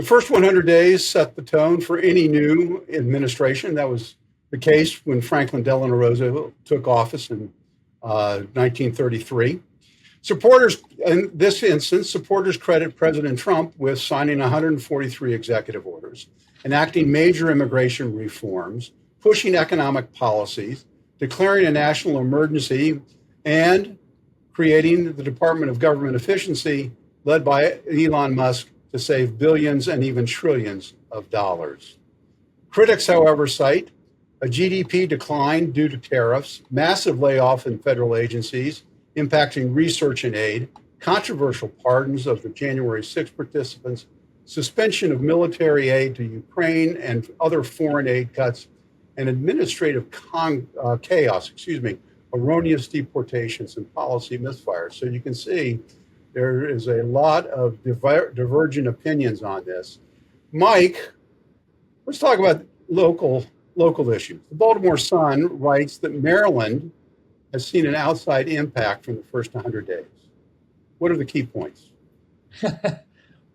The first 100 days set the tone for any new administration. That was the case when Franklin Delano Roosevelt took office in 1933. Supporters, in this instance, supporters credit President Trump with signing 143 executive orders, enacting major immigration reforms, pushing economic policies, declaring a national emergency, and creating the Department of Government Efficiency, led by Elon Musk, to save billions and even trillions of dollars. Critics, however, cite a GDP decline due to tariffs, massive layoff in federal agencies, impacting research and aid, controversial pardons of the January 6 participants, suspension of military aid to Ukraine and other foreign aid cuts, and administrative chaos, erroneous deportations and policy misfires. So you can see there is a lot of divergent opinions on this. Mike, let's talk about local issues. The Baltimore Sun writes that Maryland has seen an outside impact from the first 100 days. What are the key points?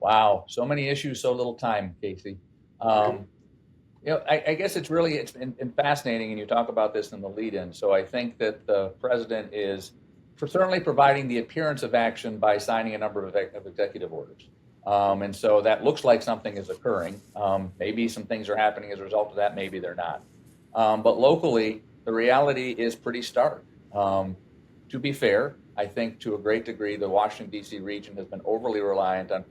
Wow, so many issues, so little time, Casey. I guess it's been fascinating, and you talk about this in the lead-in. So I think that the president is certainly providing the appearance of action by signing a number of executive orders. And so that looks like something is occurring. Maybe some things are happening as a result of that, maybe they're not. But locally, the reality is pretty stark. To be fair, I think to a great degree, the Washington, D.C. region has been overly reliant on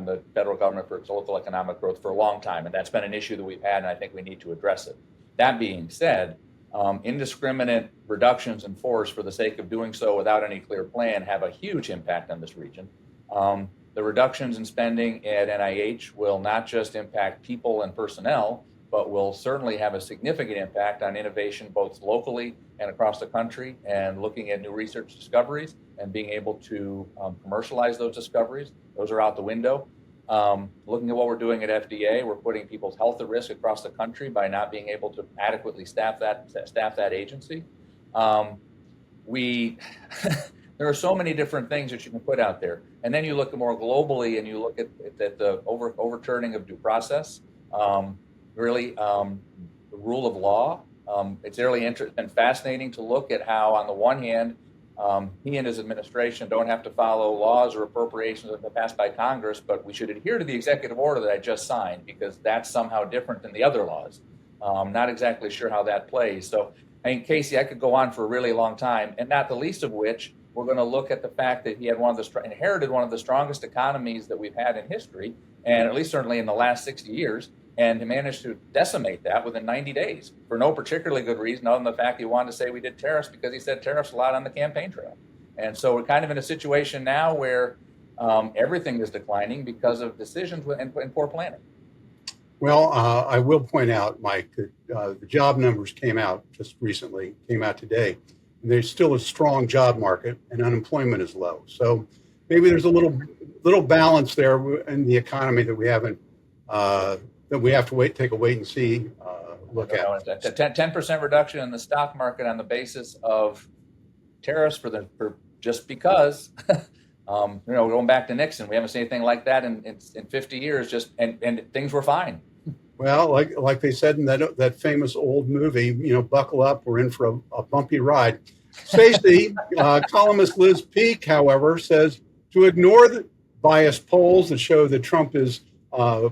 the federal government for its local economic growth for a long time. And that's been an issue that we've had, and I think we need to address it. That being said, indiscriminate reductions in force for the sake of doing so without any clear plan have a huge impact on this region. The reductions in spending at NIH will not just impact people and personnel, but will certainly have a significant impact on innovation both locally and across the country, and looking at new research discoveries and being able to commercialize those discoveries. Those are out the window. Looking at what we're doing at FDA, we're putting people's health at risk across the country by not being able to adequately staff that agency. There are so many different things that you can put out there. And then you look at more globally, and you look at the overturning of due process, the rule of law. It's really and fascinating to look at how, on the one hand, he and his administration don't have to follow laws or appropriations that have been passed by Congress, but we should adhere to the executive order that I just signed because that's somehow different than the other laws. Not exactly sure how that plays. So, I mean, Casey, I could go on for a really long time, and not the least of which, we're going to look at the fact that he had inherited one of the strongest economies that we've had in history, and at least certainly in the last 60 years, and he managed to decimate that within 90 days for no particularly good reason other than the fact he wanted to say we did tariffs because he said tariffs a lot on the campaign trail. And so we're kind of in a situation now where everything is declining because of decisions and poor planning. Well, I will point out, Mike, that the job numbers came out today. And there's still a strong job market and unemployment is low. So maybe there's a little balance there in the economy that we haven't that we have to take a wait and see look at. A 10% reduction in the stock market on the basis of tariffs for just because, going back to Nixon, we haven't seen anything like that in 50 years. And things were fine. Well, like they said in that famous old movie, buckle up, we're in for a bumpy ride. Stacey, columnist Liz Peek, however, says to ignore the biased polls that show that Trump is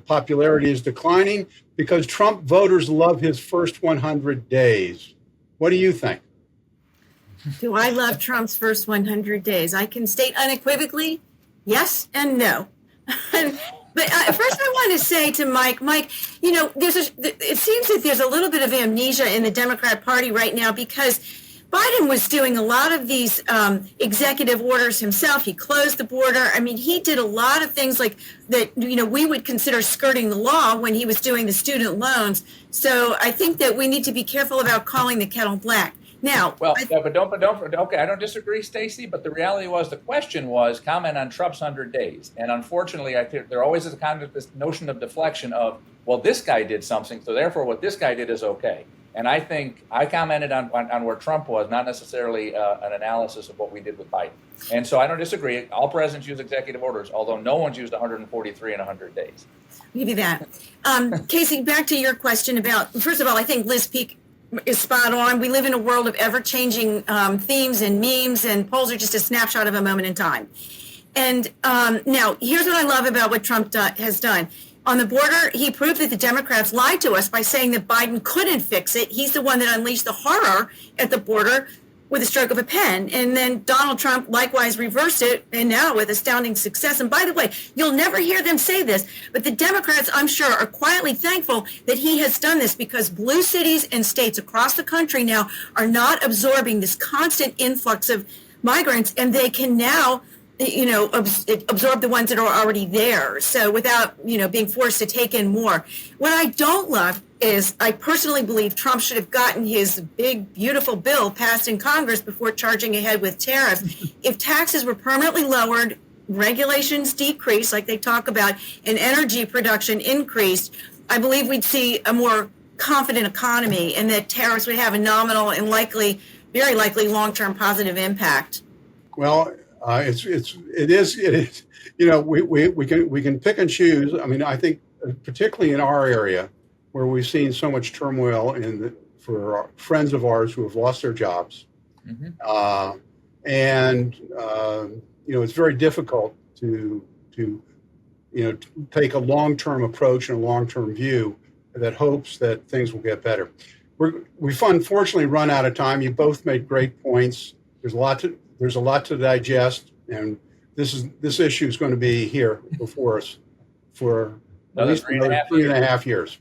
popularity is declining because Trump voters love his first 100 days. What do you think? Do I love Trump's first 100 days? I can state unequivocally yes and no. But first I want to say to Mike, it seems that there's a little bit of amnesia in the Democrat Party right now because Biden was doing a lot of these executive orders himself. He closed the border. I mean, he did a lot of things like that, we would consider skirting the law when he was doing the student loans. So I think that we need to be careful about calling the kettle black. Now, okay, I don't disagree, Stacey, but the reality was the question was comment on Trump's 100 days. And unfortunately, I think there always is a kind of this notion of deflection of, well, this guy did something, so therefore what this guy did is okay. And I think I commented on where Trump was, not necessarily an analysis of what we did with Biden. And so I don't disagree. All presidents use executive orders, although no one's used 143 in 100 days. I'll give you that. Casey, back to your question about, first of all, I think Liz Peek is spot on. We live in a world of ever-changing themes and memes, and polls are just a snapshot of a moment in time. And now, here's what I love about what Trump has done. On the border, he proved that the Democrats lied to us by saying that Biden couldn't fix it. He's the one that unleashed the horror at the border with a stroke of a pen. And then Donald Trump likewise reversed it, and now with astounding success. And by the way, you'll never hear them say this, but the Democrats, I'm sure, are quietly thankful that he has done this, because blue cities and states across the country now are not absorbing this constant influx of migrants, and they can now absorb the ones that are already there. So without, being forced to take in more. What I don't love is, I personally believe Trump should have gotten his big, beautiful bill passed in Congress before charging ahead with tariffs. If taxes were permanently lowered, regulations decreased, like they talk about, and energy production increased, I believe we'd see a more confident economy, and that tariffs would have a nominal and very likely long-term positive impact. Well, it is. We can pick and choose. I mean, I think particularly in our area, where we've seen so much turmoil for friends of ours who have lost their jobs, it's very difficult to take a long-term approach and a long-term view that hopes that things will get better. We've unfortunately run out of time. You both made great points. There's a lot to digest, and this issue is going to be here before us for at least another 3.5 years.